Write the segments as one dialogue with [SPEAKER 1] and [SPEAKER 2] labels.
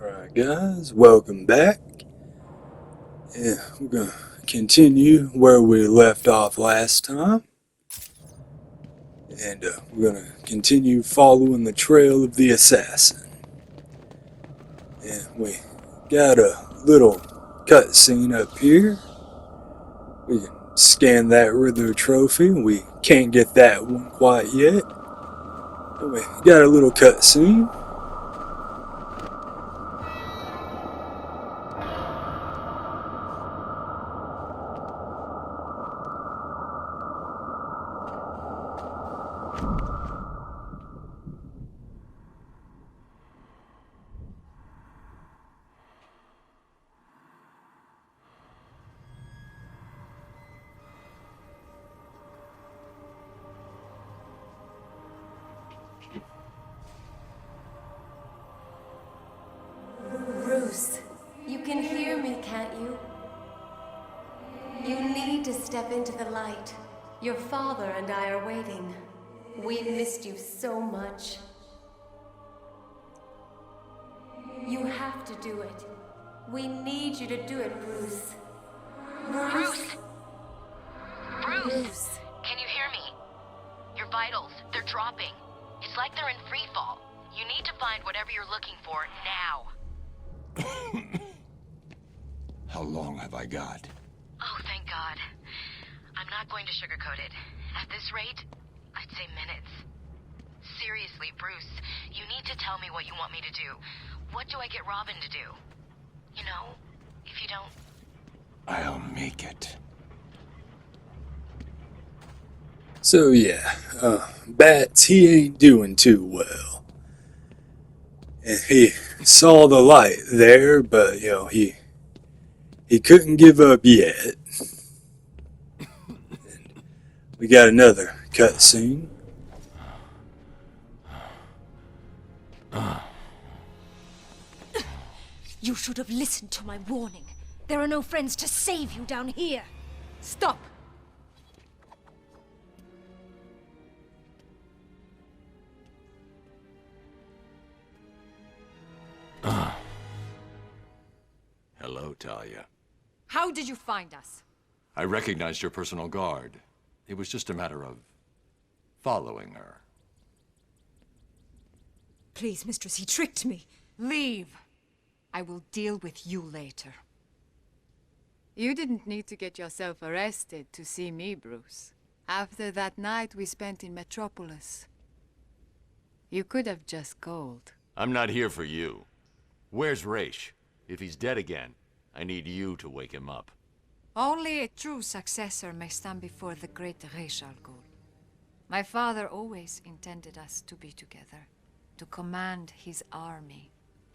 [SPEAKER 1] Alright, guys, welcome back. Yeah, we're gonna continue where we left off last time. And we're gonna continue following the trail of the assassin. And we got a little cutscene up here. We can scan that Riddler trophy. We can't get that one quite yet. But we got a little cutscene.
[SPEAKER 2] Bruce, you can hear me, can't you? You need to step into the light. Your father and I are waiting. We've missed you so much. You have to do it. We need you to do it, Bruce.
[SPEAKER 3] Bruce! Bruce! Can you hear me? Your vitals, they're dropping. It's like they're in free fall. You need to find whatever you're looking for now.
[SPEAKER 4] How long have I got?
[SPEAKER 3] Oh, thank God. I'm not going to sugarcoat it. At this rate, I'd say minutes. Seriously, Bruce, you need to tell me what you want me to do. What do I get Robin to do? You know, if you don't...
[SPEAKER 4] I'll make it.
[SPEAKER 1] So yeah, Bats, he ain't doing too well. And he saw the light there, but he couldn't give up yet. And we got another cutscene.
[SPEAKER 5] You should have listened to my warning. There are no friends to save you down here. Stop!
[SPEAKER 4] Hello, Talia.
[SPEAKER 5] How did you find us?
[SPEAKER 4] I recognized your personal guard. It was just a matter of following her.
[SPEAKER 5] Please, mistress, he tricked me.
[SPEAKER 6] Leave. I will deal with you later. You didn't need to get yourself arrested to see me, Bruce. After that night we spent in Metropolis. You could have just called.
[SPEAKER 7] I'm not here for you. Where's Raish? If he's dead again, I need you to wake him up.
[SPEAKER 6] Only a true successor may stand before the great Raish al Ghul. My father always intended us to be together, to command his army.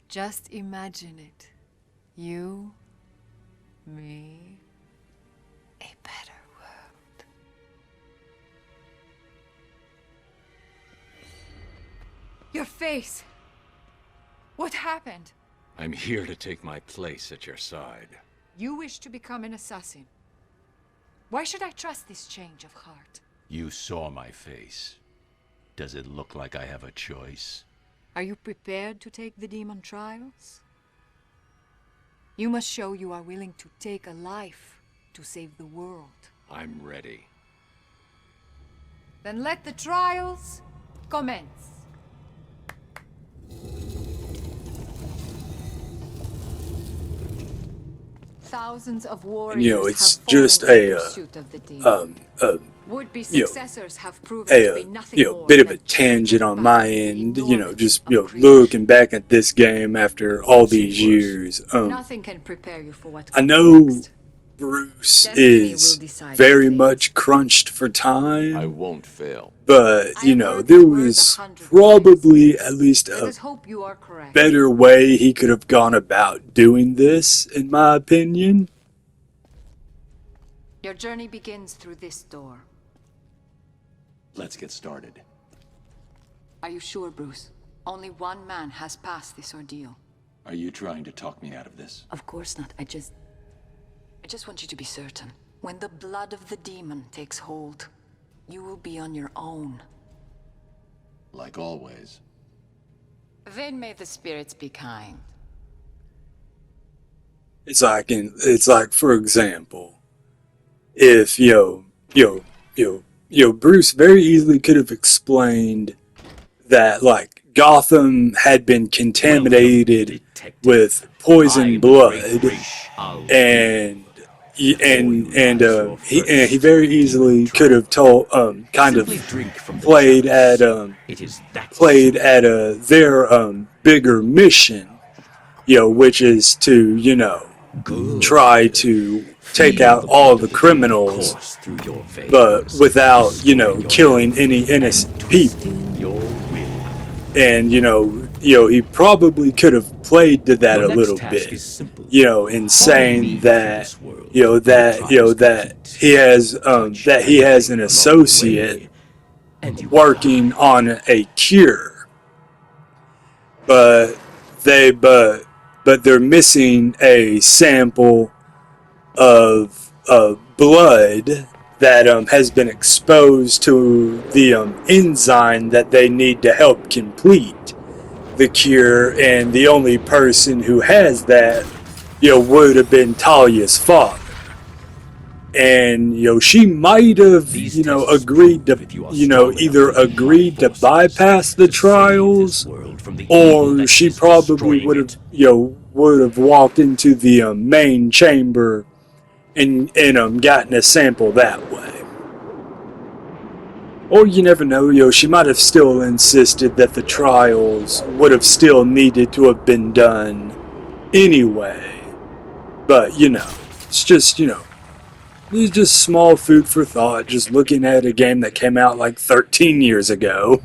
[SPEAKER 6] Just imagine it. You, me, a better world.
[SPEAKER 5] Your face! What happened?
[SPEAKER 4] I'm here to take my place at your side.
[SPEAKER 6] You wish to become an assassin. Why should I trust this change of heart?
[SPEAKER 7] You saw my face. Does it look like I have a choice?
[SPEAKER 6] Are you prepared to take the demon trials? You must show you are willing to take a life to save the world.
[SPEAKER 4] I'm ready.
[SPEAKER 6] Then let the trials commence. Thousands of warriors
[SPEAKER 1] It's
[SPEAKER 6] have
[SPEAKER 1] just
[SPEAKER 6] fallen in
[SPEAKER 1] a
[SPEAKER 6] pursuit of the demon. Would-be
[SPEAKER 1] you know,
[SPEAKER 6] successors have proven to be nothing more
[SPEAKER 1] bit of a
[SPEAKER 6] than
[SPEAKER 1] tangent on
[SPEAKER 6] children
[SPEAKER 1] my
[SPEAKER 6] battling the
[SPEAKER 1] end,
[SPEAKER 6] enormity
[SPEAKER 1] just,
[SPEAKER 6] of creation.
[SPEAKER 1] looking back at this game after all these years.
[SPEAKER 6] Nothing can prepare you for what
[SPEAKER 1] I
[SPEAKER 6] comes
[SPEAKER 1] know
[SPEAKER 6] next.
[SPEAKER 1] Bruce
[SPEAKER 6] Destiny
[SPEAKER 1] is
[SPEAKER 6] will decide
[SPEAKER 1] very
[SPEAKER 6] your fate.
[SPEAKER 1] much crunched for
[SPEAKER 7] I
[SPEAKER 1] time,
[SPEAKER 7] won't fail.
[SPEAKER 1] but,
[SPEAKER 6] I have heard
[SPEAKER 1] there
[SPEAKER 6] the word
[SPEAKER 1] was
[SPEAKER 6] 100
[SPEAKER 1] probably
[SPEAKER 6] times.
[SPEAKER 1] at least
[SPEAKER 6] Let
[SPEAKER 1] a
[SPEAKER 6] us hope you are correct.
[SPEAKER 1] better way he could have gone about doing this, in my opinion.
[SPEAKER 6] Your journey begins through this door.
[SPEAKER 4] Let's get started.
[SPEAKER 6] Are you sure, Bruce? Only one man has passed this ordeal.
[SPEAKER 4] Are you trying to talk me out of this?
[SPEAKER 6] Of course not. I just want you to be certain. When the blood of the demon takes hold, you will be on your own.
[SPEAKER 4] Like always.
[SPEAKER 6] Then may the spirits be kind.
[SPEAKER 1] it's like, for example, if Bruce very easily could have explained that, like, Gotham had been contaminated with poison blood, and he very easily could have told, kind of played at their bigger mission, which is to try to take out all the criminals, but without killing any innocent people. And he probably could have played to that a little bit, in saying that that he has an associate working on a cure, but they're missing a sample of blood that has been exposed to the enzyme that they need to help complete the cure, and the only person who has that would have been Talia's father. And she might have agreed to either agreed to bypass the trials, or she probably would have walked into the main chamber and gotten a sample that way. Or you never know, she might have still insisted that the trials would have still needed to have been done anyway. But it's just it's just small food for thought, just looking at a game that came out like 13 years ago.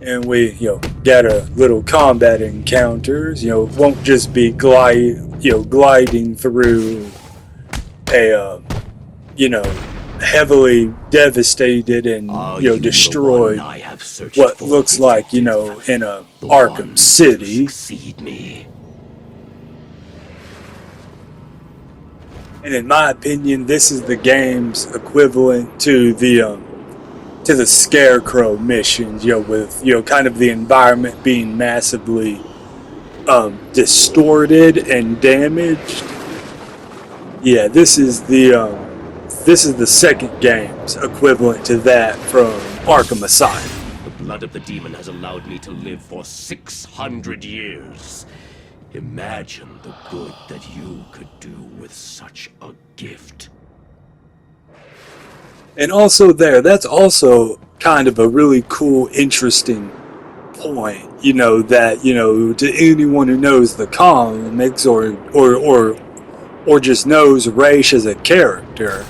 [SPEAKER 1] And we, got a little combat encounters, won't just be gliding through a, heavily devastated and, destroyed what looks like, in a Arkham City. And in my opinion, this is the game's equivalent to the Scarecrow missions, with kind of the environment being massively distorted and damaged. Yeah, this is the second game's equivalent to that from Arkham Asylum.
[SPEAKER 8] The blood of the demon has allowed me to live for 600 years. Imagine the good that you could do with such a gift.
[SPEAKER 1] And also that's also kind of a really cool, interesting point, that, to anyone who knows the comics or just knows Ra's as a character,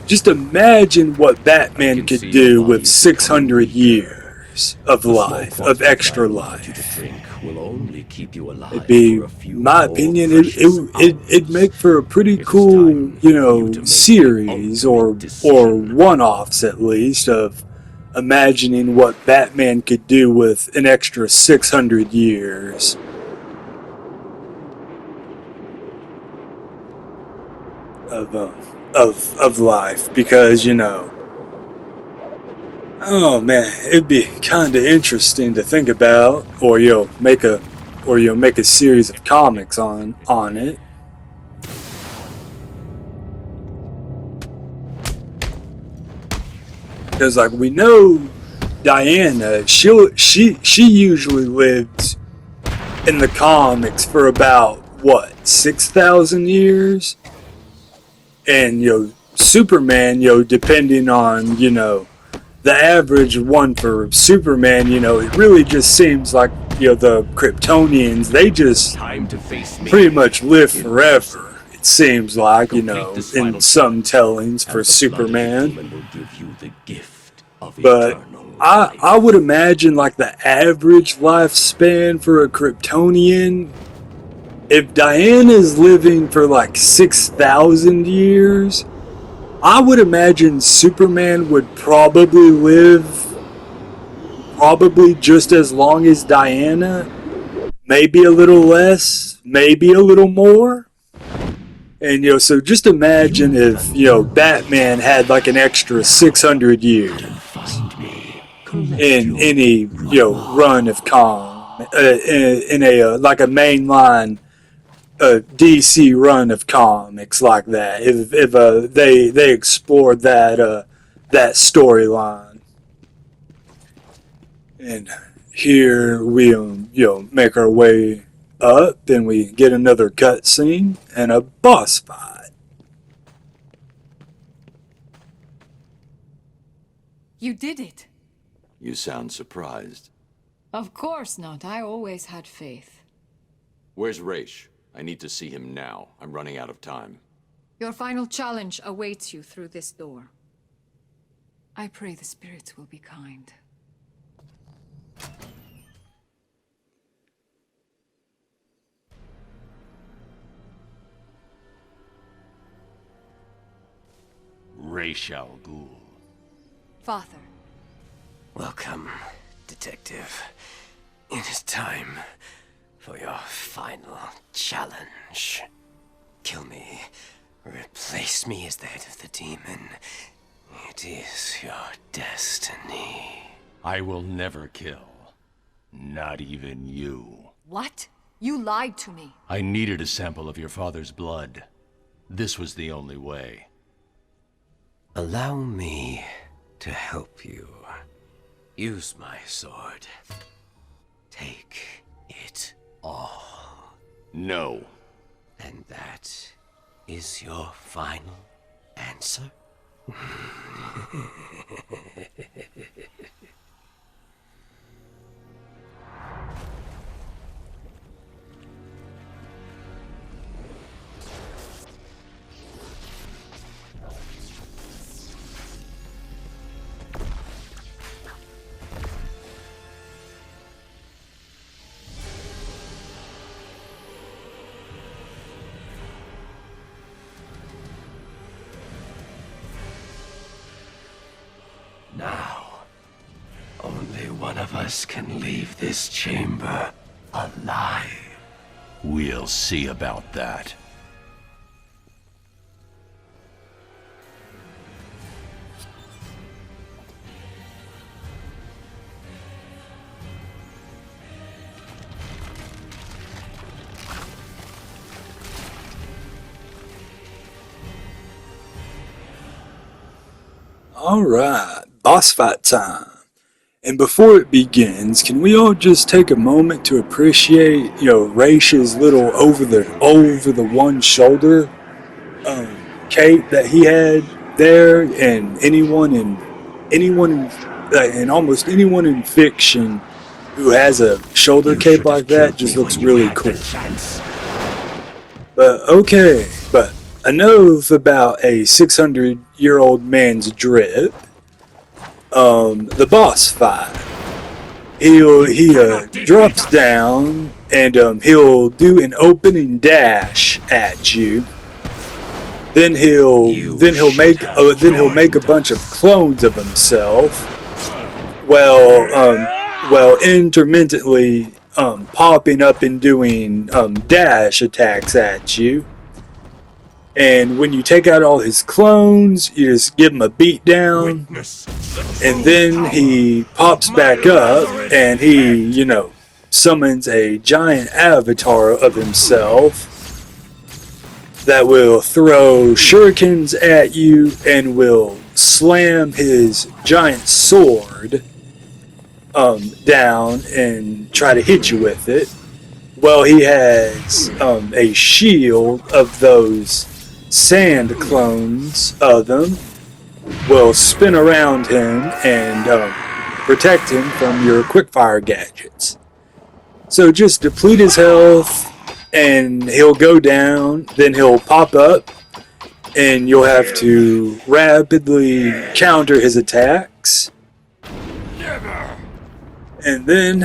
[SPEAKER 1] just imagine what Batman could do with 600 years of life, of extra life. It'd be, in my opinion, it'd make for a pretty cool, series or one-offs at least, of imagining what Batman could do with an extra 600 years. Of life, because oh man, it'd be kind of interesting to think about, or make a series of comics on it. Because like we know, Diana, she usually lives in the comics for about what, 6,000 years, and Superman, depending on the average one for Superman, it really just seems like, the Kryptonians, they just pretty much live forever. It seems like, in some tellings for Superman. But I would imagine like the average lifespan for a Kryptonian, if Diana's living for like 6,000 years, I would imagine Superman would probably live just as long as Diana. Maybe a little less, maybe a little more. And, so just imagine if, Batman had like an extra 600 years in any, run of in a, like a mainline a DC run of comics like that. If they explored that storyline, and here we make our way up, and we get another cutscene and a boss fight.
[SPEAKER 6] You did it.
[SPEAKER 4] You sound surprised.
[SPEAKER 6] Of course not. I always had faith.
[SPEAKER 4] Where's Raish? I need to see him now. I'm running out of time.
[SPEAKER 6] Your final challenge awaits you through this door. I pray the spirits will be kind.
[SPEAKER 8] Raish al Ghul.
[SPEAKER 6] Father.
[SPEAKER 9] Welcome, Detective. It is time for your final challenge. Kill me. Replace me as the head of the demon. It is your destiny.
[SPEAKER 8] I will never kill. Not even you.
[SPEAKER 6] What? You lied to me.
[SPEAKER 8] I needed a sample of your father's blood. This was the only way.
[SPEAKER 9] Allow me to help you. Use my sword. Take it all.
[SPEAKER 8] No.
[SPEAKER 9] And that is your final answer? Now, only one of us can leave this chamber alive.
[SPEAKER 8] We'll see about that.
[SPEAKER 1] Alright, boss fight time. And before it begins, can we all just take a moment to appreciate, Raish's little over the one shoulder cape that he had there, and almost anyone in fiction who has a shoulder cape like that just looks really cool. But enough about a 600-year-old man's drip. The boss fight. He drops down and he'll do an opening dash at you. Then he'll make a bunch of clones of himself. While intermittently popping up and doing dash attacks at you. And when you take out all his clones, you just give him a beat down. And then he pops back up and he, summons a giant avatar of himself that will throw shurikens at you and will slam his giant sword down and try to hit you with it. Well, he has a shield of those sand clones of them will spin around him and protect him from your quickfire gadgets. So just deplete his health and he'll go down, then he'll pop up and you'll have to rapidly counter his attacks. And then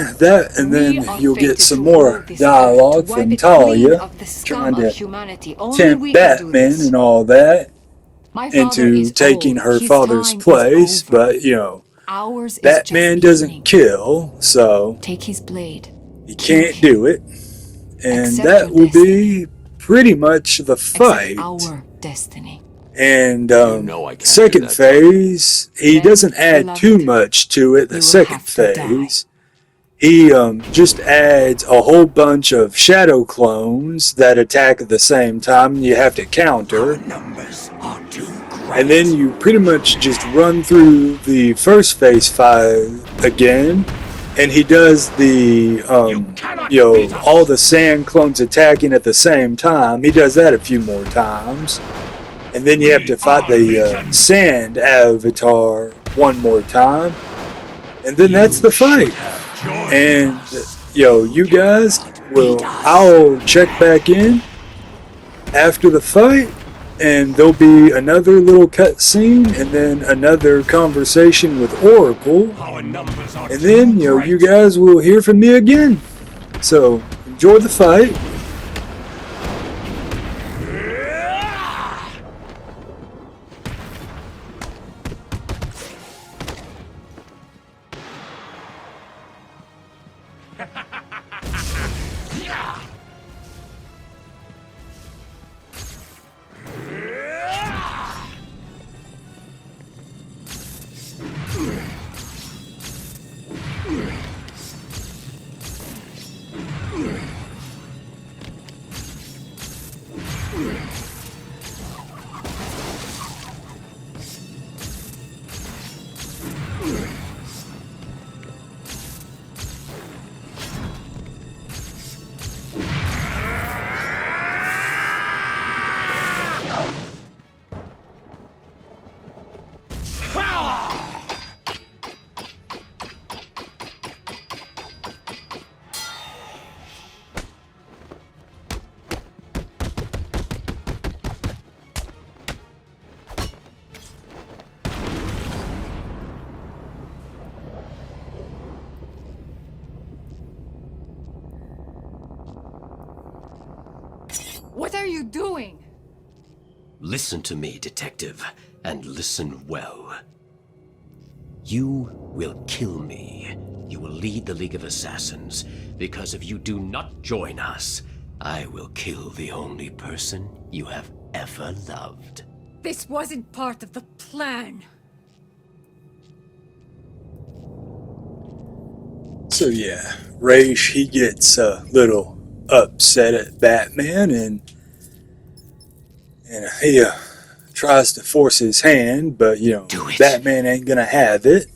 [SPEAKER 1] you'll get some more dialogue from Talia trying to tempt Batman and all that into taking her father's place, but Batman doesn't kill, so
[SPEAKER 6] Take his blade.
[SPEAKER 1] he can't do it, and that will be pretty much the fight.
[SPEAKER 6] Our destiny.
[SPEAKER 1] And
[SPEAKER 4] know I can't do
[SPEAKER 1] second
[SPEAKER 4] that,
[SPEAKER 1] phase, he
[SPEAKER 6] Then,
[SPEAKER 1] doesn't add too
[SPEAKER 6] beloved,
[SPEAKER 1] much to it. The
[SPEAKER 6] you will
[SPEAKER 1] second
[SPEAKER 6] have to die.
[SPEAKER 1] phase, he just adds a whole bunch of shadow clones that attack at the same time, and you have to counter.
[SPEAKER 9] Numbers are too great.
[SPEAKER 1] And then you pretty much just run through the first phase 5 again, and he does the all the sand clones attacking at the same time. He does that a few more times, and then you have to fight the sand avatar one more time, and then that's the fight. And you guys I'll check back in after the fight, and there'll be another little cutscene, and then another conversation with Oracle, and then you guys will hear from me again. So enjoy the fight.
[SPEAKER 6] What are you doing?
[SPEAKER 8] Listen to me, detective, and listen well. You will kill me. You will lead the League of Assassins, because if you do not join us, I will kill the only person you have ever loved.
[SPEAKER 5] This wasn't part of the plan.
[SPEAKER 1] So yeah, Raish, he gets a little upset at Batman, and he tries to force his hand, but Batman ain't gonna have it.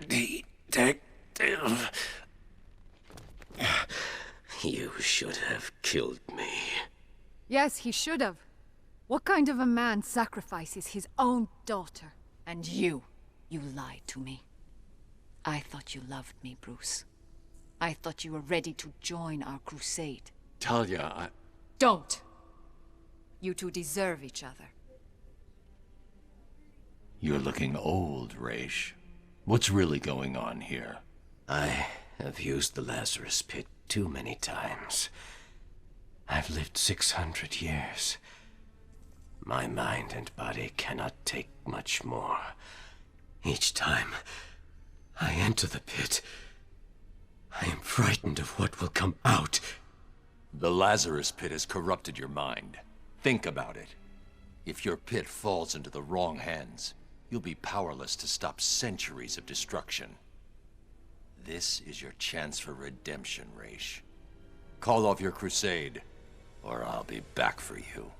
[SPEAKER 8] Detective. You should have killed me.
[SPEAKER 6] Yes, he should have. What kind of a man sacrifices his own daughter? And you lied to me. I thought you loved me, Bruce. I thought you were ready to join our crusade.
[SPEAKER 4] Talia,
[SPEAKER 6] Don't! You two deserve each other.
[SPEAKER 4] You're looking old, Raish. What's really going on here?
[SPEAKER 8] I have used the Lazarus Pit too many times. I've lived 600 years. My mind and body cannot take much more. Each time I enter the pit, I am frightened of what will come out.
[SPEAKER 4] The Lazarus Pit has corrupted your mind. Think about it. If your pit falls into the wrong hands, you'll be powerless to stop centuries of destruction. This is your chance for redemption, Raish. Call off your crusade, or I'll be back for you.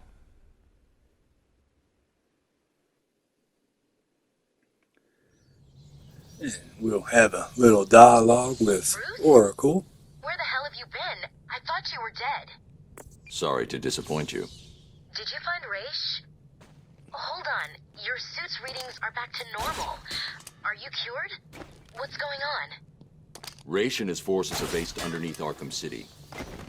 [SPEAKER 1] We'll have a little dialogue with
[SPEAKER 3] Bruce?
[SPEAKER 1] Oracle.
[SPEAKER 3] Where the hell have you been? I thought you were dead.
[SPEAKER 4] Sorry to disappoint you.
[SPEAKER 3] Did you find Raish? Hold on. Your suit's readings are back to normal. Are you cured? What's going on?
[SPEAKER 4] Raish and his forces are based underneath Arkham City,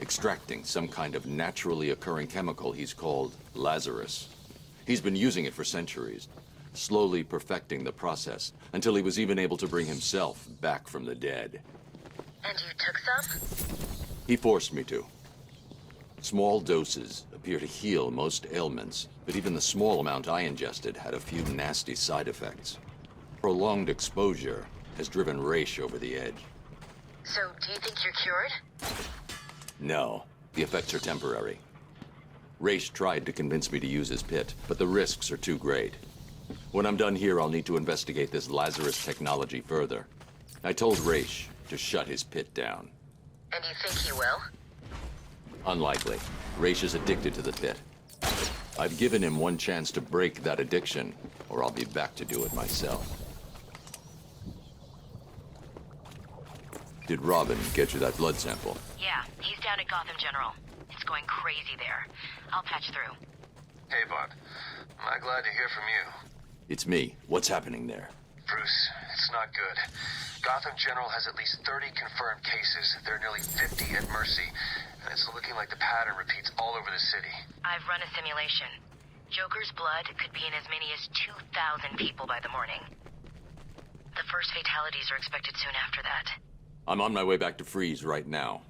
[SPEAKER 4] extracting some kind of naturally occurring chemical he's called Lazarus. He's been using it for centuries, slowly perfecting the process, until he was even able to bring himself back from the dead.
[SPEAKER 3] And you took some?
[SPEAKER 4] He forced me to. Small doses appear to heal most ailments, but even the small amount I ingested had a few nasty side effects. Prolonged exposure has driven Raish over the edge.
[SPEAKER 3] So, do you think you're cured?
[SPEAKER 4] No, the effects are temporary. Raish tried to convince me to use his pit, but the risks are too great. When I'm done here, I'll need to investigate this Lazarus technology further. I told Raish to shut his pit down.
[SPEAKER 3] And you think he will?
[SPEAKER 4] Unlikely. Raish is addicted to the pit. I've given him one chance to break that addiction, or I'll be back to do it myself. Did Robin get you that blood sample?
[SPEAKER 3] Yeah, he's down at Gotham General. It's going crazy there. I'll patch through.
[SPEAKER 10] Hey, Bud. I'm glad to hear from you.
[SPEAKER 4] It's me. What's happening there?
[SPEAKER 10] Bruce, it's not good. Gotham General has at least 30 confirmed cases. There are nearly 50 at Mercy, and it's looking like the pattern repeats all over the city.
[SPEAKER 3] I've run a simulation. Joker's blood could be in as many as 2,000 people by the morning. The first fatalities are expected soon after that.
[SPEAKER 4] I'm on my way back to Freeze right now.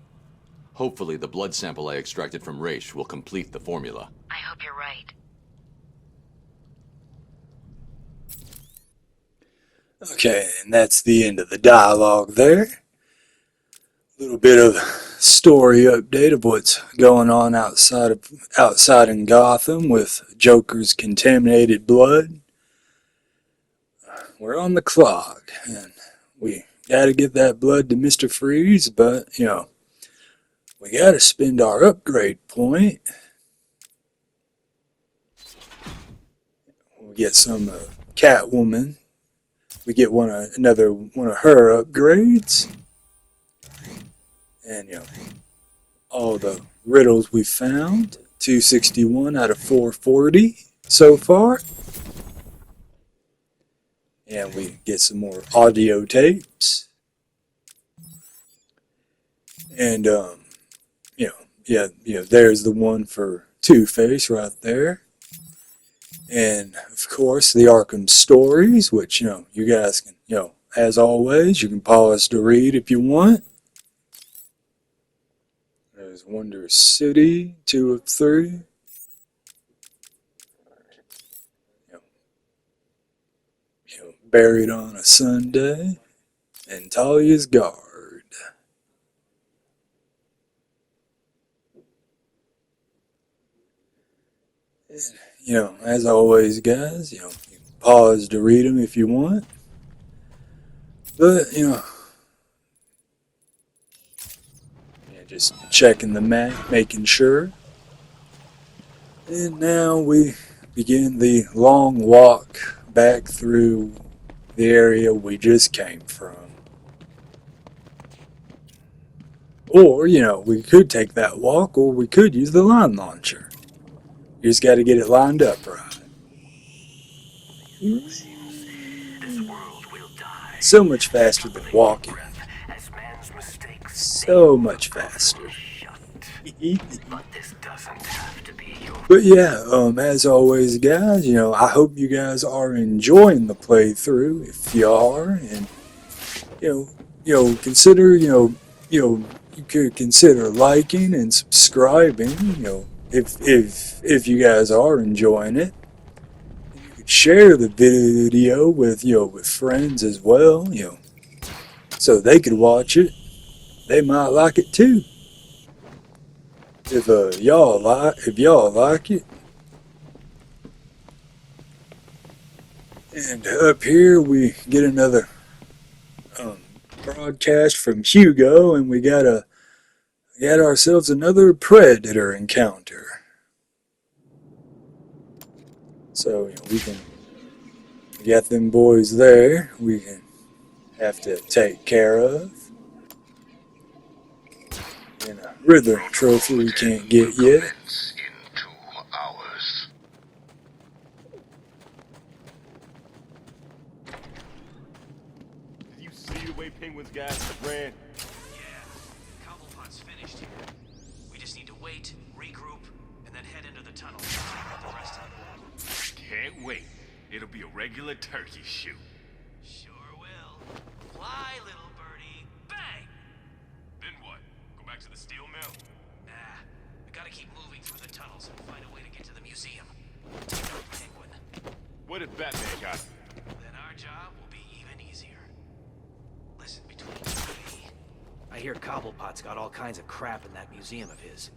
[SPEAKER 4] Hopefully the blood sample I extracted from Raish will complete the formula.
[SPEAKER 3] I hope you're right.
[SPEAKER 1] Okay, and that's the end of the dialogue there. A little bit of story update of what's going on outside in Gotham with Joker's contaminated blood. We're on the clock, and we gotta get that blood to Mr. Freeze, but, we gotta spend our upgrade point. We get some Catwoman. We get another one of her upgrades. And, all the riddles we found. 261 out of 440 so far. And we get some more audio tapes. And, there's the one for Two-Face right there. And, of course, the Arkham stories, which, you guys can, as always, you can pause to read if you want. There's Wonder City, 2 of 3. Buried on a Sunday, and Talia's Guard. As always, guys, you can pause to read them if you want. But, just checking the map, making sure. And now we begin the long walk back through the area we just came from. Or, we could take that walk, or we could use the line launcher. You just got to get it lined up right. So much faster than walking. So much faster. But yeah, as always, guys, I hope you guys are enjoying the playthrough. If you are, and consider, you could consider liking and subscribing. If you guys are enjoying it, you could share the video with with friends as well. So they could watch it. They might like it too. If y'all like it. And up here we get another broadcast from Hugo, and we got ourselves another Predator encounter. So we got them boys there. We can have to take care of. And a Riddler trophy we can't get yet.
[SPEAKER 10] In 2 hours.
[SPEAKER 7] Did you see the way Penguin's guys ran?
[SPEAKER 11] Yeah, Cobblepot's finished here. We just need to wait, regroup, and then head into the tunnel. About the rest of it.
[SPEAKER 7] Can't wait. It'll be a regular turkey shoot.
[SPEAKER 11] Sure will. Fly, little birdie. Bang!
[SPEAKER 7] Then what? Go back to the steel mill?
[SPEAKER 11] Nah, we gotta keep moving through the tunnels and find a way to get to the museum. Take out Penguin.
[SPEAKER 7] What if Batman got him?
[SPEAKER 11] Then our job will be even easier. Listen, between you and me, I hear Cobblepot's got all kinds of crap in that museum of his.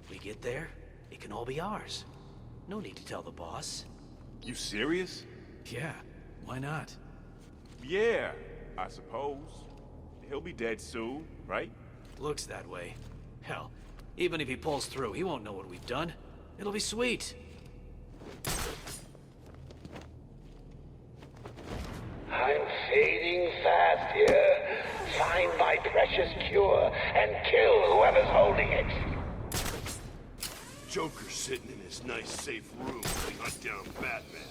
[SPEAKER 11] We get there, it can all be ours. No need to tell the boss.
[SPEAKER 12] You serious?
[SPEAKER 11] Yeah, why not?
[SPEAKER 12] Yeah, I suppose. He'll be dead soon, right?
[SPEAKER 11] Looks that way. Hell, even if he pulls through, he won't know what we've done. It'll be sweet.
[SPEAKER 9] I'm fading fast here. Find my precious cure and kill whoever's holding it.
[SPEAKER 13] Joker's sitting in his nice, safe room while we hunt down Batman.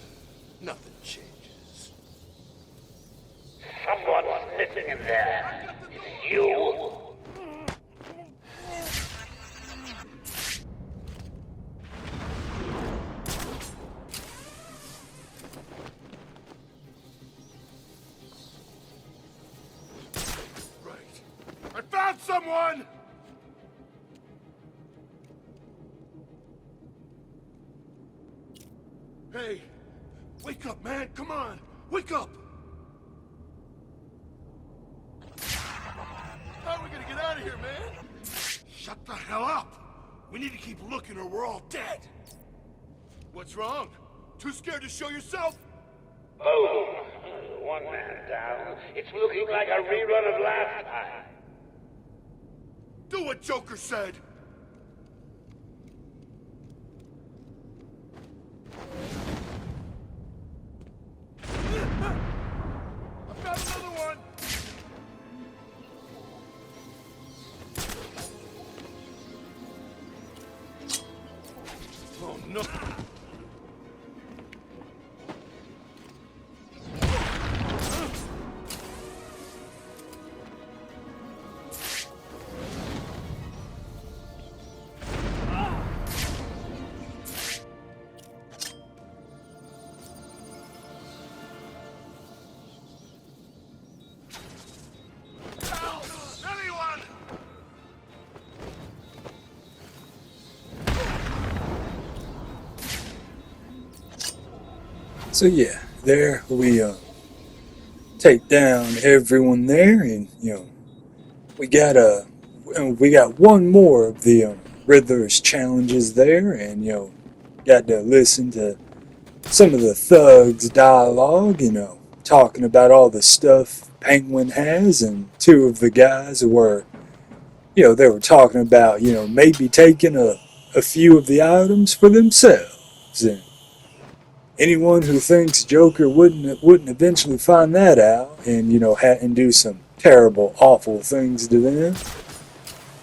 [SPEAKER 13] Nothing changes.
[SPEAKER 9] Someone's missing in there. It's you.
[SPEAKER 13] I found someone! Hey, wake up, man, come on, wake up! How are we gonna get out of here, man? Shut the hell up! We need to keep looking or we're all dead! What's wrong? Too scared to show yourself?
[SPEAKER 9] Boom! One man down. It's looking like a rerun of last time.
[SPEAKER 13] Do what Joker said! I found another one! Oh no!
[SPEAKER 1] So yeah, there we take down everyone there, and we got one more of the Riddler's challenges there, and got to listen to some of the thugs' dialogue, talking about all the stuff Penguin has, and two of the guys were, they were talking about, maybe taking a few of the items for themselves, and anyone who thinks Joker wouldn't eventually find that out and do some terrible, awful things to them.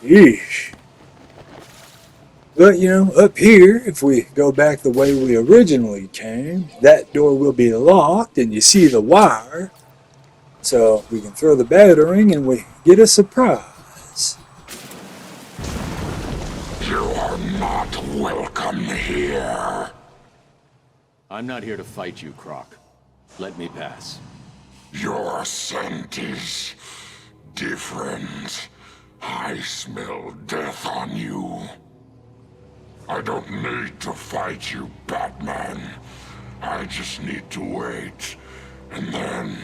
[SPEAKER 1] Yeesh. But up here, if we go back the way we originally came, that door will be locked, and you see the wire. So we can throw the battering, and we get a surprise.
[SPEAKER 9] You are not welcome here.
[SPEAKER 4] I'm not here to fight you, Croc. Let me pass.
[SPEAKER 9] Your scent is different. I smell death on you. I don't need to fight you, Batman. I just need to wait, and then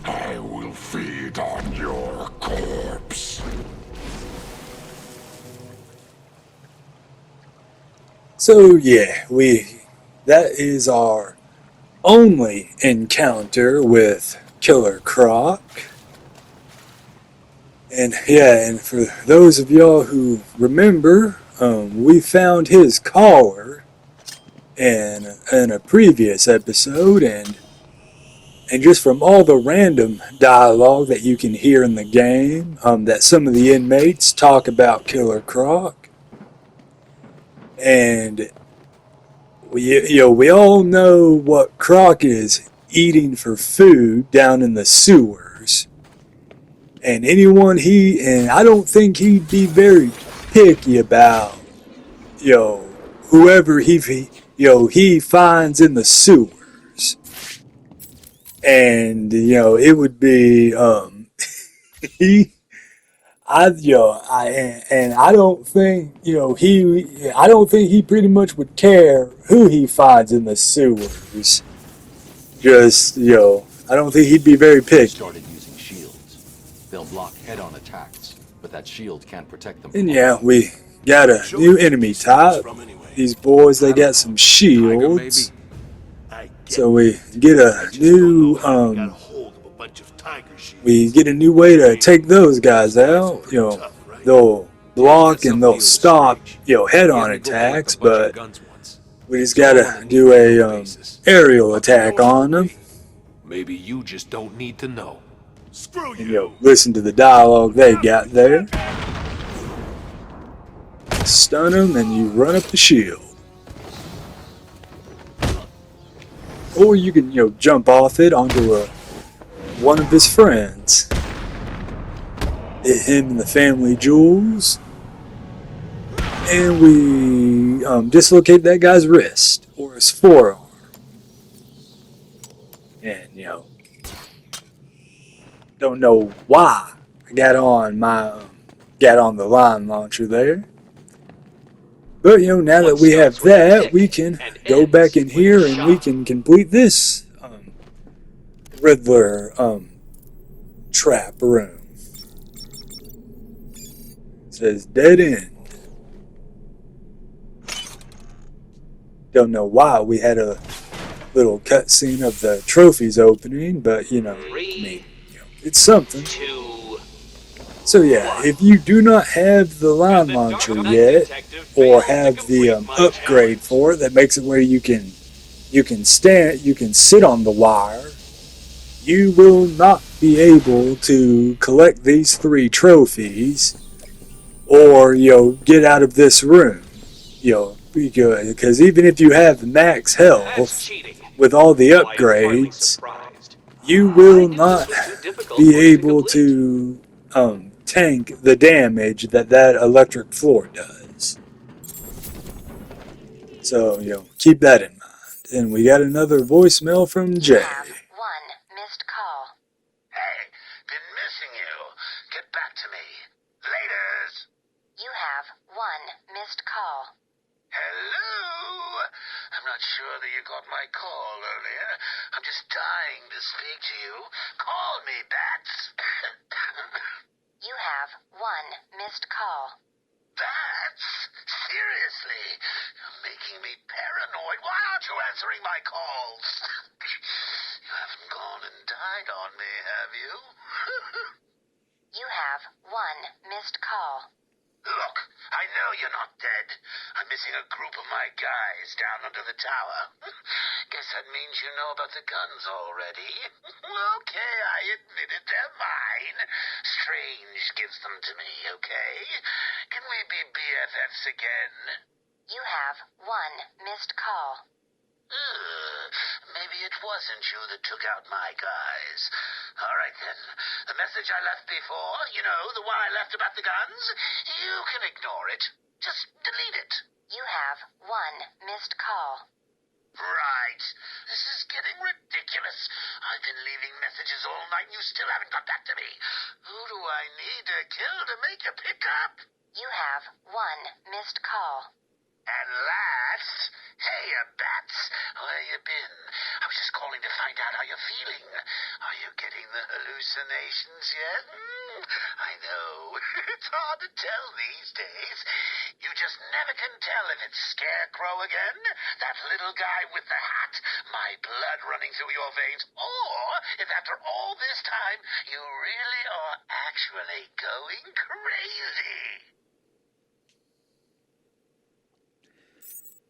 [SPEAKER 9] I will feed on your corpse.
[SPEAKER 1] So yeah, that is our only encounter with Killer Croc. And yeah, and for those of y'all who remember, we found his collar in a previous episode, and just from all the random dialogue that you can hear in the game, that some of the inmates talk about Killer Croc, and we all know what Croc is eating for food down in the sewers. And I don't think he'd be very picky about, whoever he finds in the sewers. And, it would be, I don't think, I don't think he pretty much would care who he finds in the sewers. Just, I don't think he'd be very picky.
[SPEAKER 4] Started using shields. They'll block head-on attacks, but that shield can't protect them.
[SPEAKER 1] And yeah, we got a new enemy type. These boys, they got some shields. So we get a new way to take those guys out. You know, they'll block and they'll stop, head-on attacks, but we just gotta do a aerial attack on them.
[SPEAKER 14] Maybe you just don't need to know.
[SPEAKER 1] Screw you. And listen to the dialogue they got there. Stun them and you run up the shield. Or you can, jump off it onto one of his friends. Hit him in the family jewels. And we dislocate that guy's wrist or his forearm. And, don't know why I got on the line launcher there. But, now that we have that, we can go back in here and we can complete this Riddler trap room. It says dead end. Don't know why we had a little cutscene of the trophies opening, but, it's something. So yeah, if you do not have the line launcher yet, or have the upgrade for it that makes it where you can sit on the wire, you will not be able to collect these 3 trophies, or get out of this room. Because even if you have max health with all the upgrades, you will not be able to tank the damage that electric floor does. So, keep that in mind. And we got another voicemail from Jay.
[SPEAKER 3] One missed call.
[SPEAKER 9] Hey, been missing you. Get back to me. Laters.
[SPEAKER 3] You have one missed call.
[SPEAKER 9] Hello? I'm not sure that you got my call earlier. I'm just dying to speak to you. Call me, Bats.
[SPEAKER 3] You have one missed call.
[SPEAKER 9] Bats? Seriously? You're making me paranoid. Why aren't you answering my calls? You haven't gone and died on me, have you?
[SPEAKER 3] You have one missed call.
[SPEAKER 9] Look, I know you're not dead. I'm missing a group of my guys down under the tower. Guess that means you know about the guns already. Okay, I admit it, they're mine. Strange gives them to me, okay? Can we be BFFs again?
[SPEAKER 3] You have one missed call.
[SPEAKER 9] Maybe it wasn't you that took out my guys. All right, then. The message I left before, the one I left about the guns, you can ignore it. Just delete it.
[SPEAKER 3] You have one missed call.
[SPEAKER 9] Right. This is getting ridiculous. I've been leaving messages all night and you still haven't got back to me. Who do I need to kill to make a pickup?
[SPEAKER 3] You have one missed call.
[SPEAKER 9] And last, hey, Bats, where you been? I was just calling to find out how you're feeling. Are you getting the hallucinations yet? I know, it's hard to tell these days. You just never can tell if it's Scarecrow again, that little guy with the hat, my blood running through your veins, or if after all this time, you really are actually going crazy.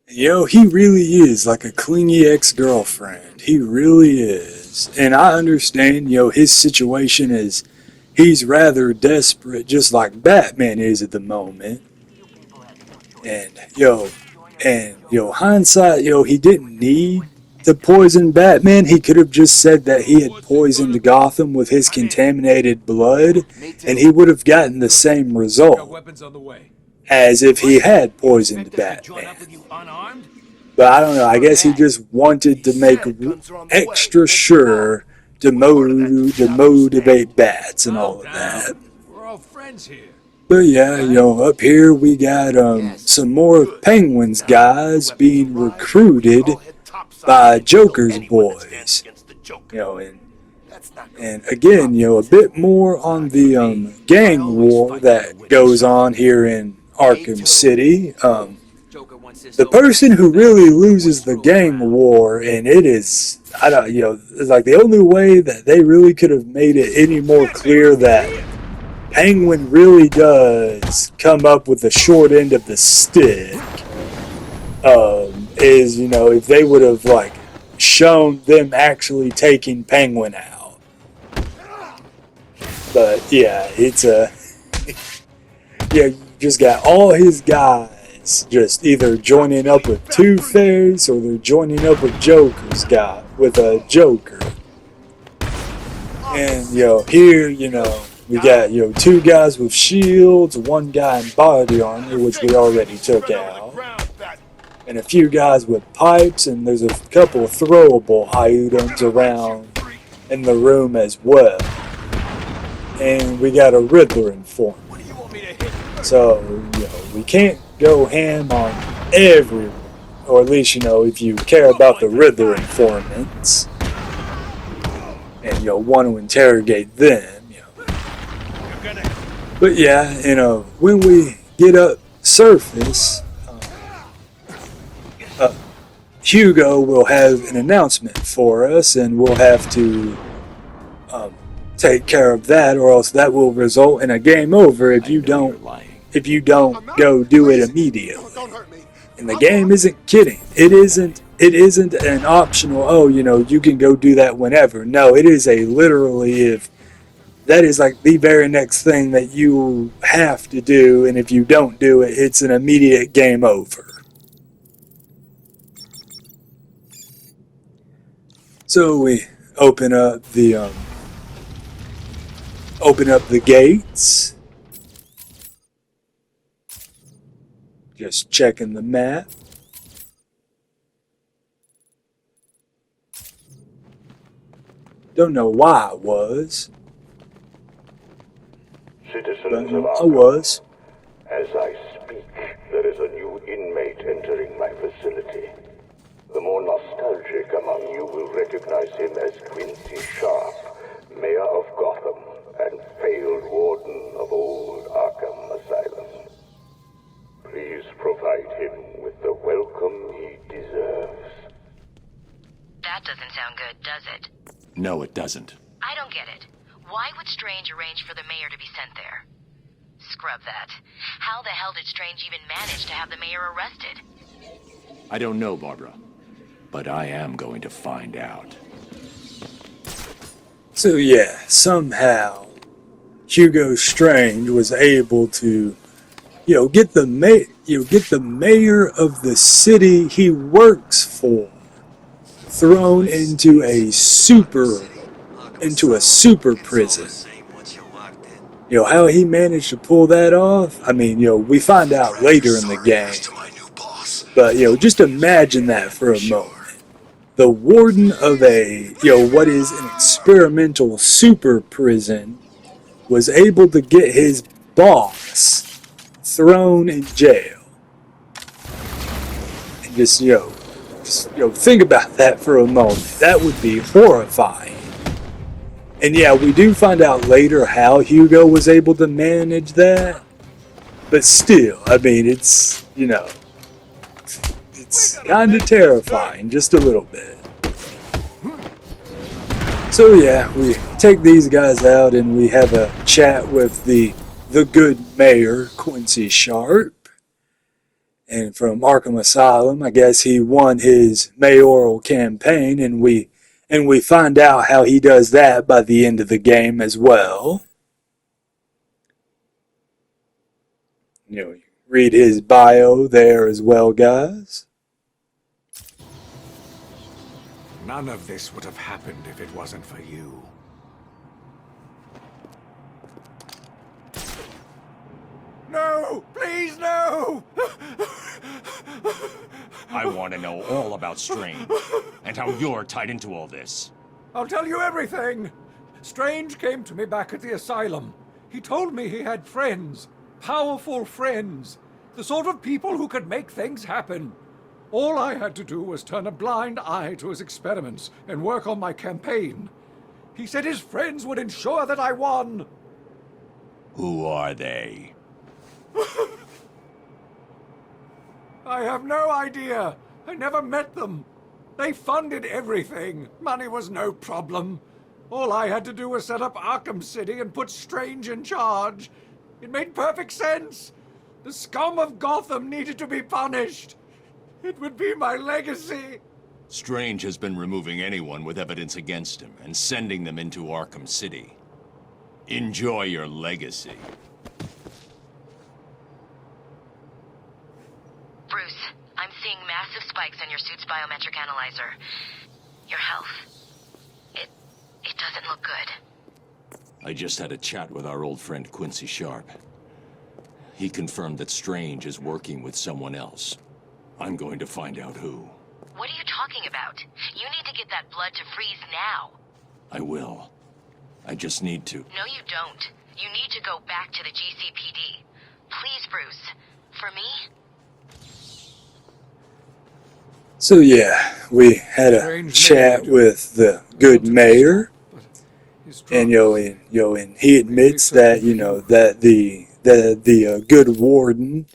[SPEAKER 1] He really is like a clingy ex-girlfriend. He really is. And I understand, his situation is, he's rather desperate, just like Batman is at the moment. And, hindsight, he didn't need to poison Batman. He could have just said that he had poisoned Gotham with his contaminated blood, and he would have gotten the same result as if he had poisoned Batman. But I don't know, I guess he just wanted to make extra sure to motivate Bats and all of that.
[SPEAKER 14] We're all friends here.
[SPEAKER 1] But yeah, up here we got some more Penguins guys being recruited by Joker's boys. And And again, a bit more on the gang war that goes on here in Arkham City. The person who really loses the gang war, and it is, I don't, it's like the only way that they really could have made it any more clear that Penguin really does come up with the short end of the stick, is, if they would have, like, shown them actually taking Penguin out. But, yeah, it's yeah, you just got all his guys just either joining up with Two-Face or they're joining up with with a Joker. And, here, we got, two guys with shields, one guy in body armor, which we already took out, and a few guys with pipes, and there's a couple of throwable items around in the room as well. And we got a Riddler informant. So, we can't go ham on everyone, or at least, if you care about the Riddler informants, and, want to interrogate them, But yeah, when we get up surface, Hugo will have an announcement for us, and we'll have to take care of that, or else that will result in a game over if you don't go do it immediately. And the game isn't kidding. It isn't an optional, oh, you can go do that whenever. No, it is a literally, if that is like the very next thing that you have to do, and if you don't do it, it's an immediate game over. So we open up the gates. Just checking the map. Don't know why I was.
[SPEAKER 15] Citizens of
[SPEAKER 1] I
[SPEAKER 15] Arkham,
[SPEAKER 1] was.
[SPEAKER 15] as I speak, there is a new inmate entering my facility. The more nostalgic among you will recognize him as Quincy Sharp, Mayor of Gotham and failed warden of old Arkham Asylum. Please provide him with the welcome he deserves.
[SPEAKER 3] That doesn't sound good, does it?
[SPEAKER 4] No, it doesn't.
[SPEAKER 3] I don't get it. Why would Strange arrange for the mayor to be sent there? Scrub that. How the hell did Strange even manage to have the mayor arrested?
[SPEAKER 4] I don't know, Barbara. But I am going to find out.
[SPEAKER 1] So yeah, somehow Hugo Strange was able to, get the mayor of the city he works for thrown into a super prison. How he managed to pull that off, I mean, we find out later in the game. But, just imagine that for a moment. The warden of what is an experimental super prison was able to get his boss thrown in jail. And just think about that for a moment. That would be horrifying. And yeah, we do find out later how Hugo was able to manage that. But still, I mean, it's kind of terrifying, just a little bit. So yeah, we take these guys out and we have a chat with the good mayor, Quincy Sharp. And from Arkham Asylum, I guess he won his mayoral campaign, and we find out how he does that by the end of the game as well. Read his bio there as well, guys.
[SPEAKER 14] None of this would have happened if it wasn't for you. No! Please, no!
[SPEAKER 12] I want to know all about Strange, and how you're tied into all this.
[SPEAKER 14] I'll tell you everything! Strange came to me back at the asylum. He told me he had friends. Powerful friends. The sort of people who could make things happen. All I had to do was turn a blind eye to his experiments and work on my campaign. He said his friends would ensure that I won.
[SPEAKER 4] Who are they?
[SPEAKER 14] I have no idea. I never met them. They funded everything. Money was no problem. All I had to do was set up Arkham City and put Strange in charge. It made perfect sense. The scum of Gotham needed to be punished. It would be my legacy.
[SPEAKER 4] Strange has been removing anyone with evidence against him and sending them into Arkham City. Enjoy your legacy.
[SPEAKER 3] Bruce, I'm seeing massive spikes on your suit's biometric analyzer. Your health. It doesn't look good.
[SPEAKER 4] I just had a chat with our old friend Quincy Sharp. He confirmed that Strange is working with someone else. I'm going to find out who.
[SPEAKER 3] What are you talking about? You need to get that blood to freeze now.
[SPEAKER 4] I will. I just need to.
[SPEAKER 3] No, you don't. You need to go back to the GCPD. Please, Bruce. For me?
[SPEAKER 1] So yeah, we had a chat with the good mayor, and and he admits that that the good warden,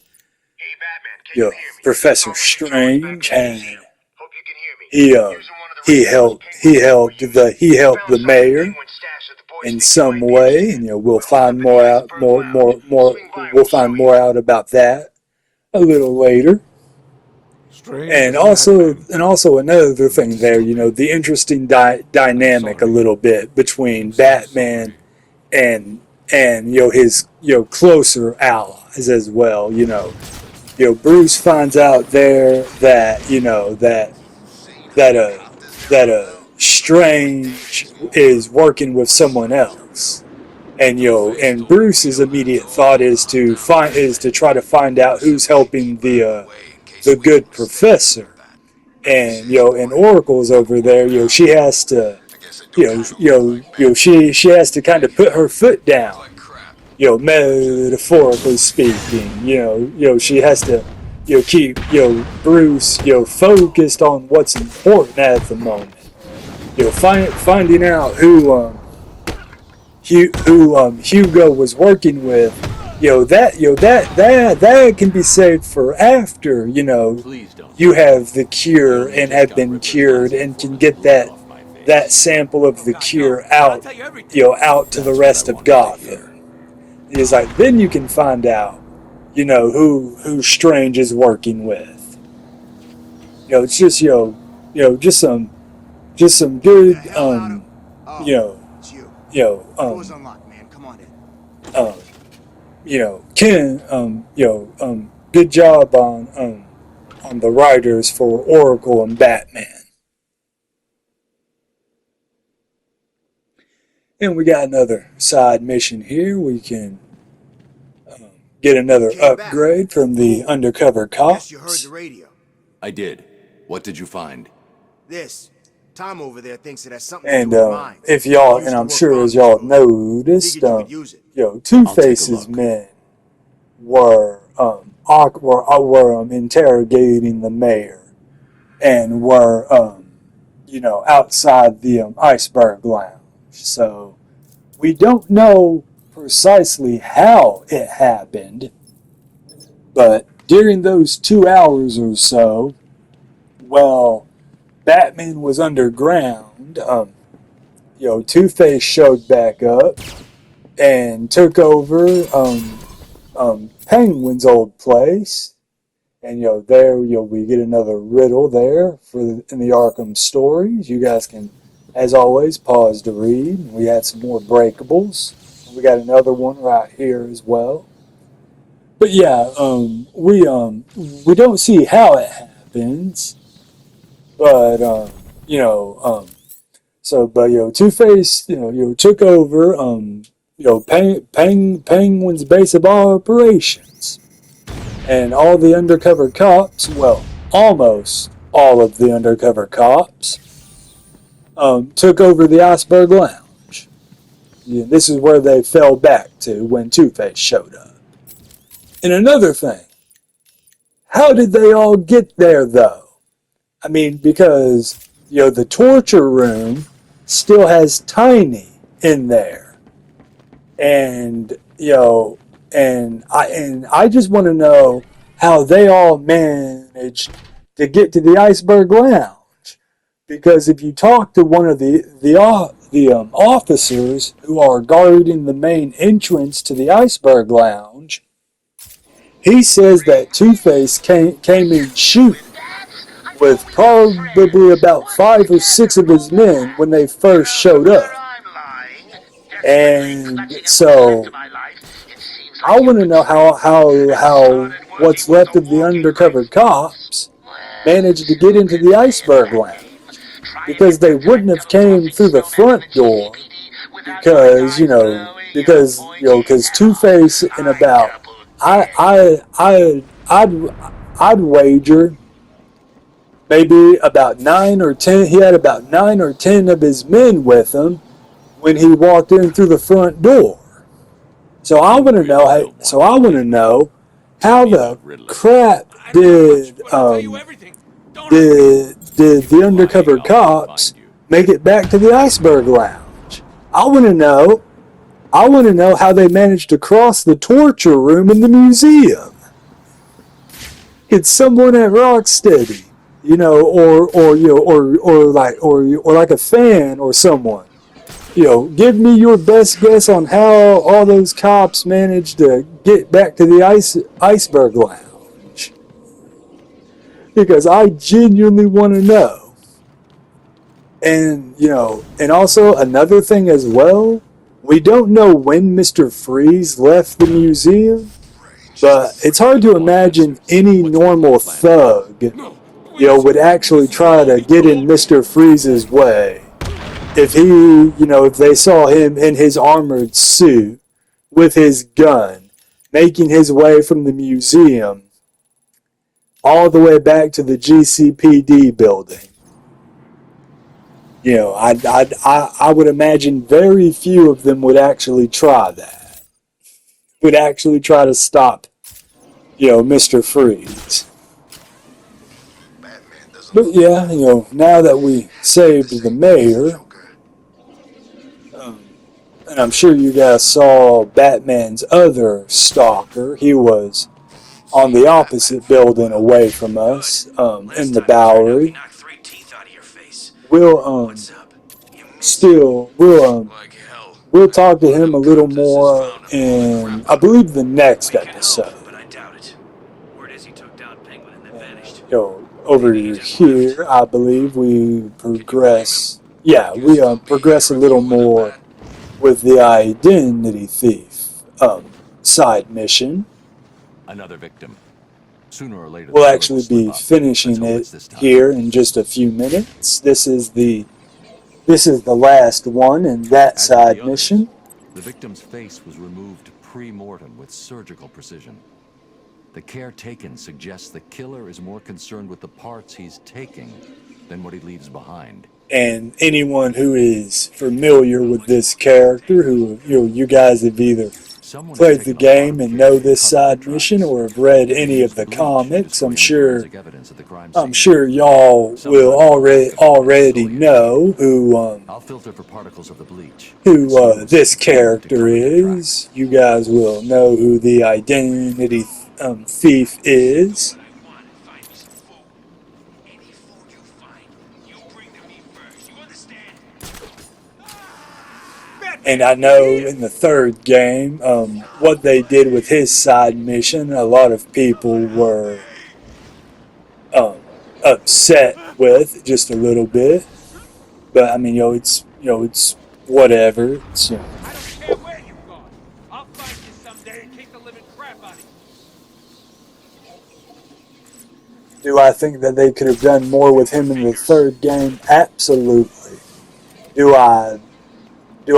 [SPEAKER 1] Professor Strange, and he helped the mayor in some way, and we'll find we'll find more out about that a little later. And also another thing there, the interesting dynamic a little bit between Batman and his closer allies as well. Bruce finds out there that that Strange is working with someone else, and Bruce's immediate thought is to try to find out who's helping the good professor, and Oracle's over there. She has to she has to kind of put her foot down, metaphorically speaking. She has to keep Bruce focused on what's important at the moment. Finding out who Hugo was working with, that can be saved for after you have the cure and have been cured and can get that sample of the cure out out to the rest of Gotham. It's like then you can find out who Strange is working with. It's just just some good
[SPEAKER 16] Door's unlocked, man. Come on in.
[SPEAKER 1] Ken, good job on the writers for Oracle and Batman. And we got another side mission here. We can get another upgrade from the undercover cops.
[SPEAKER 16] Guess you heard the radio.
[SPEAKER 4] I did. What did you find?
[SPEAKER 16] This. Tom over there thinks it has something to do with mine.
[SPEAKER 1] If y'all, and I'm sure as y'all noticed, Two-Face's men were interrogating the mayor, and were outside the Iceberg Lounge. So we don't know precisely how it happened, but during those 2 hours or so, Batman was underground. Two-Face showed back up and took over Penguin's old place, and there we get another riddle there in the Arkham stories. You guys can, as always, pause to read. We had some more breakables. We got another one right here as well. But yeah, we don't see how it happens. But Two-Face, took over, Penguin's base of operations, and all the undercover cops, almost all of the undercover cops, took over the Iceberg Lounge. This is where they fell back to when Two-Face showed up. And another thing, how did they all get there, though? I mean, because, the torture room still has Tiny in there. And, and I just want to know how they all managed to get to the Iceberg Lounge. Because if you talk to one of the officers who are guarding the main entrance to the Iceberg Lounge, he says that Two-Face came in shooting with probably about 5 or 6 of his men when they first showed up. And so I want to know how what's left of the undercover cops managed to get into the Iceberg Lounge, because they wouldn't have came through the front door, because Two-Face in about I'd wager maybe about 9 or 10. He had about 9 or 10 of his men with him when he walked in through the front door. So I want to know. How the crap did the undercover cops make it back to the Iceberg Lounge? I want to know. I want to know how they managed to cross the torture room in the museum. Could someone at Rocksteady, or like a fan or someone, give me your best guess on how all those cops managed to get back to the Iceberg Lounge. Because I genuinely want to know. And, and also another thing as well, we don't know when Mr. Freeze left the museum, but it's hard to imagine any normal thug, would actually try to get in Mr. Freeze's way. If if they saw him in his armored suit with his gun, making his way from the museum all the way back to the GCPD building. I would imagine very few of them would actually try that. Would actually try to stop, Mr. Freeze. But yeah, now that we saved the mayor, and I'm sure you guys saw Batman's other stalker. He was on the opposite building away from us, in the Bowery. We'll we'll talk to him a little more in, I believe, the next episode. Over here, I believe we progress. Yeah, we progress a little more with the identity thief side mission.
[SPEAKER 4] Another victim. Sooner or later,
[SPEAKER 1] We'll actually be finishing it here in just a few minutes. This is the last one in that side mission.
[SPEAKER 4] The victim's face was removed pre-mortem with surgical precision. The care taken suggests the killer is more concerned with the parts he's taking than what he leaves behind.
[SPEAKER 1] And anyone who is familiar with this character, who you guys have either played the game and know this side mission or have read any of the comics, I'm sure y'all will already know who this character is. You guys will know who the identity thief is. And I know in the third game, what they did with his side mission, a lot of people were upset with just a little bit. But I mean, it's whatever. It's,
[SPEAKER 14] I don't care where you've gone. I'll find you someday and kick the living crap out of you.
[SPEAKER 1] Do I think that they could have done more with him in the third game? Absolutely. Do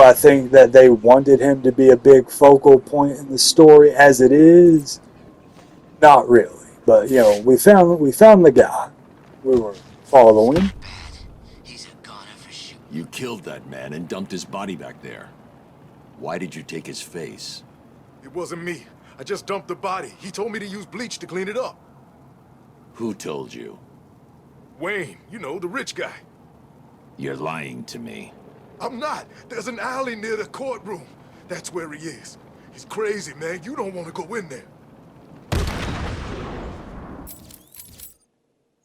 [SPEAKER 1] I think that they wanted him to be a big focal point in the story as it is? Not really. But, we found the guy we were following.
[SPEAKER 4] You killed that man and dumped his body back there. Why did you take his face?
[SPEAKER 13] It wasn't me. I just dumped the body. He told me to use bleach to clean it up.
[SPEAKER 4] Who told you?
[SPEAKER 13] Wayne, the rich guy.
[SPEAKER 4] You're lying to me.
[SPEAKER 13] I'm not. There's an alley near the courtroom. That's where he is. He's crazy, man. You don't want to go in there.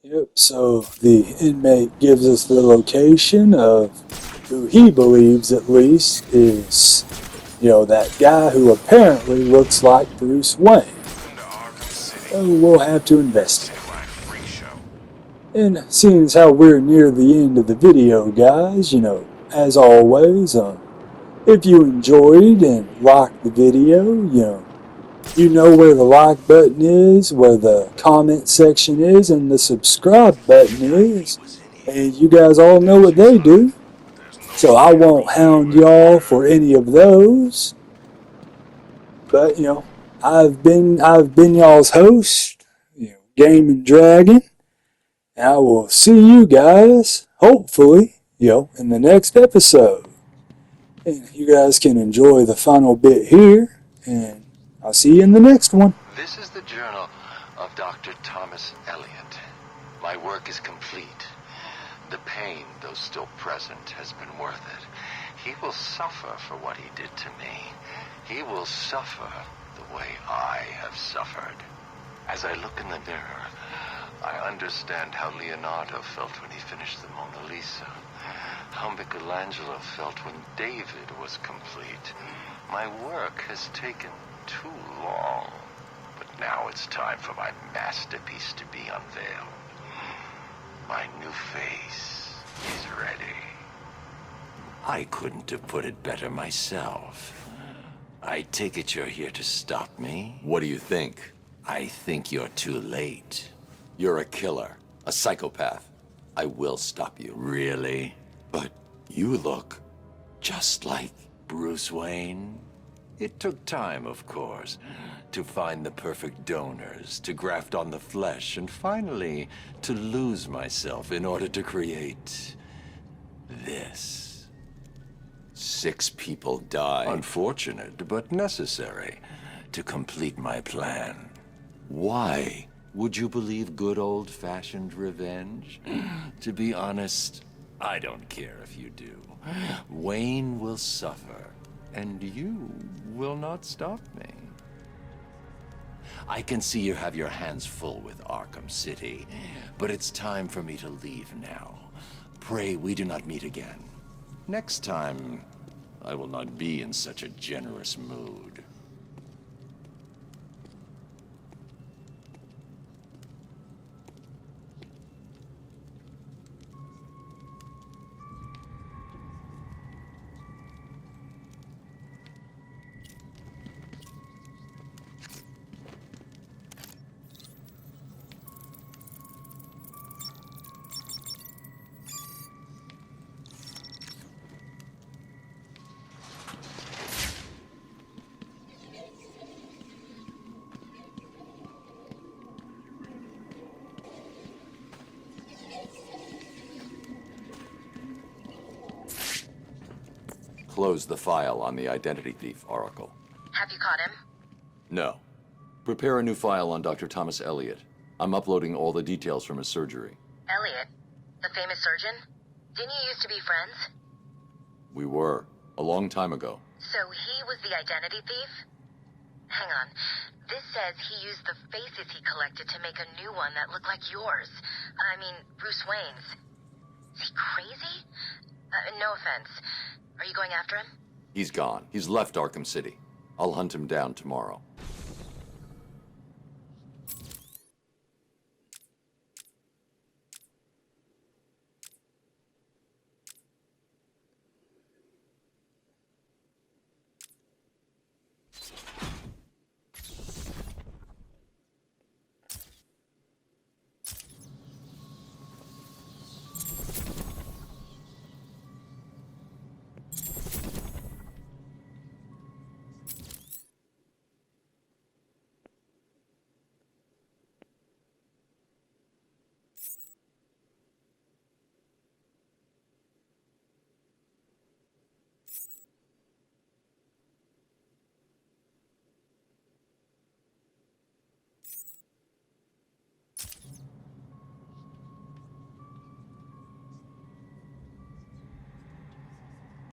[SPEAKER 1] Yep, so the inmate gives us the location of who he believes, at least, is, that guy who apparently looks like Bruce Wayne. So we'll have to investigate. And seeing as how we're near the end of the video, guys, as always, if you enjoyed and liked the video, you know where the like button is, where the comment section is, and the subscribe button is. And you guys all know what they do. So I won't hound y'all for any of those. But, I've been y'all's host, Game and Dragon. And I will see you guys, hopefully, in the next episode. And you guys can enjoy the final bit here, and I'll see you in the next one.
[SPEAKER 4] This is the journal of Dr. Thomas Elliot. My work is complete. The pain, though still present, has been worth it. He will suffer for what he did to me. He will suffer the way I have suffered. As I look in the mirror, I understand how Leonardo felt when he finished the Mona Lisa. How Michelangelo felt when David was complete. My work has taken too long. But now it's time for my masterpiece to be unveiled. My new face is ready. I couldn't have put it better myself. I take it you're here to stop me?
[SPEAKER 7] What do you think?
[SPEAKER 4] I think you're too late.
[SPEAKER 7] You're a killer, a psychopath. I will stop you.
[SPEAKER 4] Really? But you look just like Bruce Wayne. It took time, of course, to find the perfect donors, to graft on the flesh, and finally to lose myself in order to create this. 6 people died. Unfortunate, but necessary to complete my plan. Why would you believe good old-fashioned revenge? To be honest, I don't care if you do. Wayne will suffer, and you will not stop me. I can see you have your hands full with Arkham City, but it's time for me to leave now. Pray we do not meet again. Next time, I will not be in such a generous mood.
[SPEAKER 7] Close the file on the identity thief, Oracle.
[SPEAKER 3] Have you caught him?
[SPEAKER 7] No. Prepare a new file on Dr. Thomas Elliot. I'm uploading all the details from his surgery.
[SPEAKER 3] Elliot? The famous surgeon? Didn't you used to be friends?
[SPEAKER 7] We were. A long time ago.
[SPEAKER 3] So he was the identity thief? Hang on. This says he used the faces he collected to make a new one that looked like yours. I mean, Bruce Wayne's. Is he crazy? No offense. Are you going after him?
[SPEAKER 7] He's gone. He's left Arkham City. I'll hunt him down tomorrow.